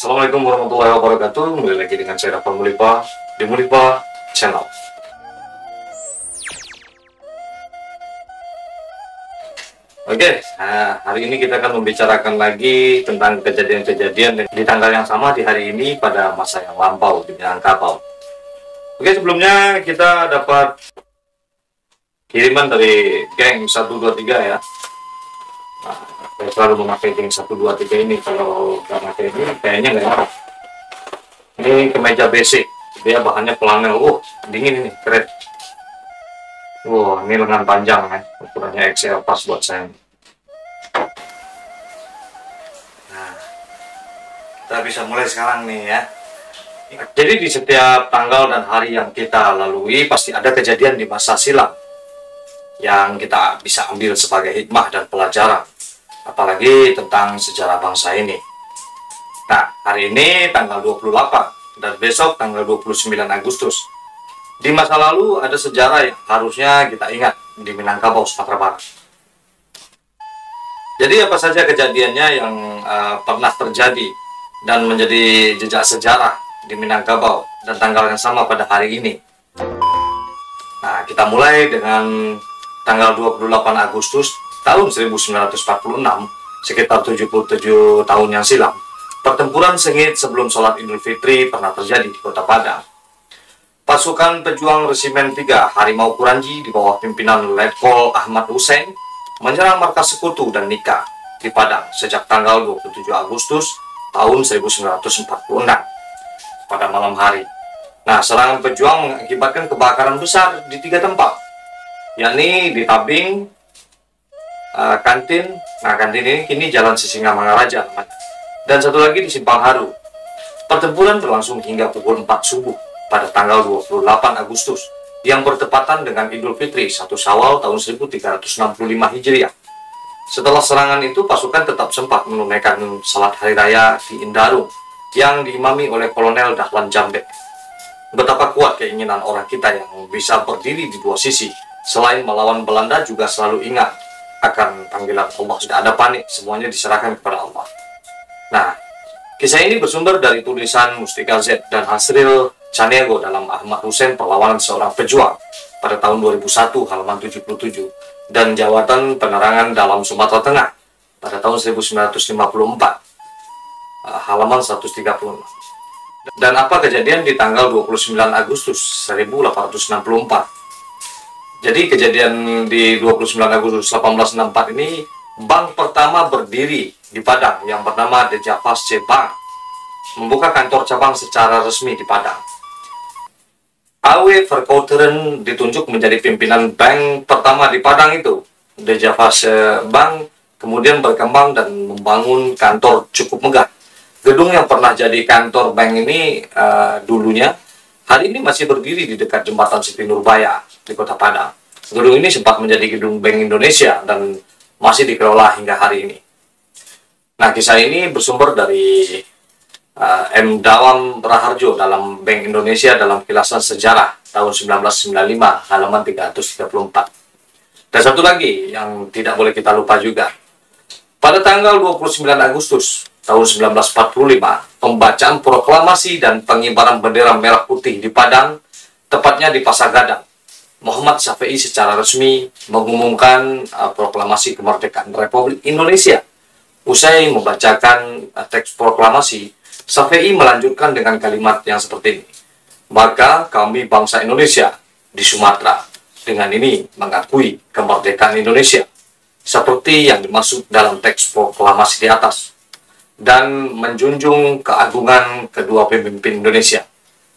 Assalamualaikum warahmatullahi wabarakatuh. Kembali lagi dengan saya Rafa Mulipa di Mulipa Channel. Oke, hari ini kita akan membicarakan lagi tentang kejadian-kejadian di tanggal yang sama di hari ini pada masa yang lampau di Minangkabau. Oke, sebelumnya kita dapat kiriman dari geng 123 ya. Nah, saya selalu memakai geng 123 ini. Kalau nggak pakai ini kayaknya nggak enak. Ini kemeja basic, dia bahannya pelanel. Dingin ini, keren. Ini lengan panjang ya, ukurannya XL pas buat saya. Nah, kita bisa mulai sekarang nih ya. Jadi di setiap tanggal dan hari yang kita lalui pasti ada kejadian di masa silam yang kita bisa ambil sebagai hikmah dan pelajaran, apalagi tentang sejarah bangsa ini. Nah, hari ini tanggal 28 dan besok tanggal 29 Agustus. Di masa lalu ada sejarah yang harusnya kita ingat di Minangkabau, Sumatera Barat. Jadi apa saja kejadiannya yang pernah terjadi dan menjadi jejak sejarah di Minangkabau dan tanggal yang sama pada hari ini. Nah, kita mulai dengan tanggal 28 Agustus tahun 1946, sekitar 77 tahun yang silam. Pertempuran sengit sebelum sholat Idul Fitri pernah terjadi di Kota Padang. Pasukan pejuang Resimen 3 Harimau Kuranji di bawah pimpinan Letkol Ahmad Hussein menyerang markas sekutu dan nikah di Padang sejak tanggal 27 Agustus tahun 1946 pada malam hari. Nah, serangan pejuang mengakibatkan kebakaran besar di 3 tempat, yakni di Tabing, kantin. Nah, kantin ini kini Jalan Sisingamangaraja namanya, dan satu lagi di Simpang Haru. Pertempuran berlangsung hingga pukul 4 subuh pada tanggal 28 Agustus yang bertepatan dengan Idul Fitri 1 Syawal tahun 1365 Hijriah. Setelah serangan itu, pasukan tetap sempat menunaikan salat hari raya di Indarung yang diimami oleh Kolonel Dahlan Jambek. Betapa kuat keinginan orang kita yang bisa berdiri di dua sisi. Selain melawan Belanda, juga selalu ingat akan panggilan Allah. Tidak ada panik, semuanya diserahkan kepada Allah. Nah, kisah ini bersumber dari tulisan Mustika Z dan Hasril Caniago dalam Ahmad Hussein, Perlawanan Seorang Pejuang pada tahun 2001 halaman 77, dan Jawatan Penerangan dalam Sumatera Tengah pada tahun 1954 halaman 136. Dan apa kejadian di tanggal 29 Agustus 1864? Jadi kejadian di 29 Agustus 1864 ini, bank pertama berdiri di Padang yang bernama Dejavas C Bank membuka kantor cabang secara resmi di Padang. A.W. Verkouteren ditunjuk menjadi pimpinan bank pertama di Padang itu. Dejavas Bank kemudian berkembang dan membangun kantor cukup megah. Gedung yang pernah jadi kantor bank ini dulunya hari ini masih berdiri di dekat jembatan Siti Nurbaya di Kota Padang. Gedung ini sempat menjadi gedung Bank Indonesia dan masih dikelola hingga hari ini. Nah, kisah ini bersumber dari M. Dawam Raharjo dalam Bank Indonesia dalam Kilasan Sejarah tahun 1995 halaman 334. Dan satu lagi yang tidak boleh kita lupa juga. Pada tanggal 29 Agustus tahun 1945, pembacaan proklamasi dan pengibaran bendera merah putih di Padang, tepatnya di Pasar Gadang. Muhammad Syafi'i secara resmi mengumumkan proklamasi kemerdekaan Republik Indonesia. Usai membacakan teks proklamasi, Syafi'i melanjutkan dengan kalimat yang seperti ini. Maka kami bangsa Indonesia di Sumatera dengan ini mengakui kemerdekaan Indonesia seperti yang dimaksud dalam teks proklamasi di atas dan menjunjung keagungan kedua pemimpin Indonesia.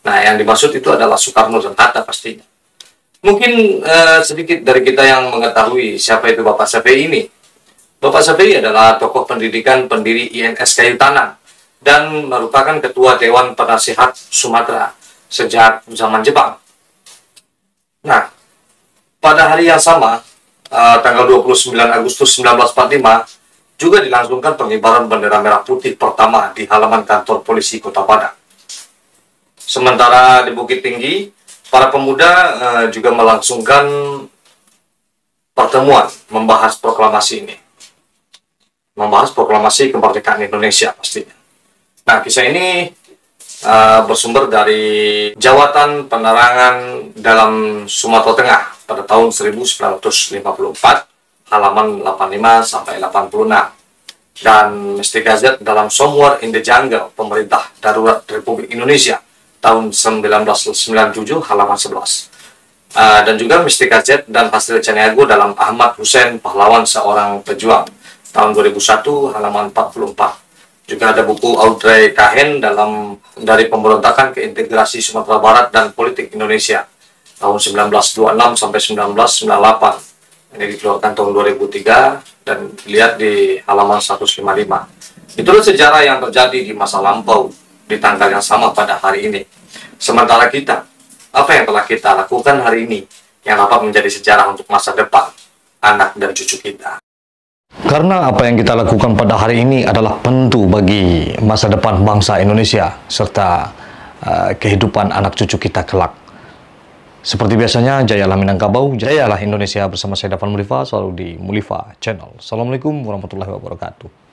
Nah, yang dimaksud itu adalah Soekarno dan Hatta pastinya. Mungkin sedikit dari kita yang mengetahui siapa itu Bapak Syafi'i ini. Bapak Syafi'i adalah tokoh pendidikan pendiri INS Kayu Tanam dan merupakan Ketua Dewan Penasihat Sumatera sejak zaman Jepang. Nah, pada hari yang sama, tanggal 29 Agustus 1945, juga dilangsungkan pengibaran bendera merah putih pertama di halaman kantor polisi Kota Padang. Sementara di Bukit Tinggi, para pemuda juga melangsungkan pertemuan membahas proklamasi ini. Membahas proklamasi kemerdekaan Indonesia pastinya. Nah, kisah ini bersumber dari Jawatan Penerangan dalam Sumatera Tengah pada tahun 1954, halaman 85 sampai 86. Dan Mystic Gazette dalam Somewhere in the Jungle, Pemerintah Darurat Republik Indonesia, tahun 1997, halaman 11. Dan juga Mystic Gazette dan Hasil Caniago dalam Ahmad Hussein, Pahlawan Seorang Pejuang, tahun 2001, halaman 44. Juga ada buku Audrey Kahen dalam Dari Pemberontakan ke Integrasi Sumatera Barat dan Politik Indonesia, tahun 1926 sampai 1998. Ini dikeluarkan tahun 2003 dan lihat di halaman 155. Itulah sejarah yang terjadi di masa lampau di tanggal yang sama pada hari ini. Sementara kita, apa yang telah kita lakukan hari ini yang dapat menjadi sejarah untuk masa depan anak dan cucu kita. Karena apa yang kita lakukan pada hari ini adalah penentu bagi masa depan bangsa Indonesia serta kehidupan anak cucu kita kelak. Seperti biasanya, jayalah Minangkabau, jayalah Indonesia, bersama saya Dafan Mulifa, selalu di Mulifa Channel. Assalamualaikum warahmatullahi wabarakatuh.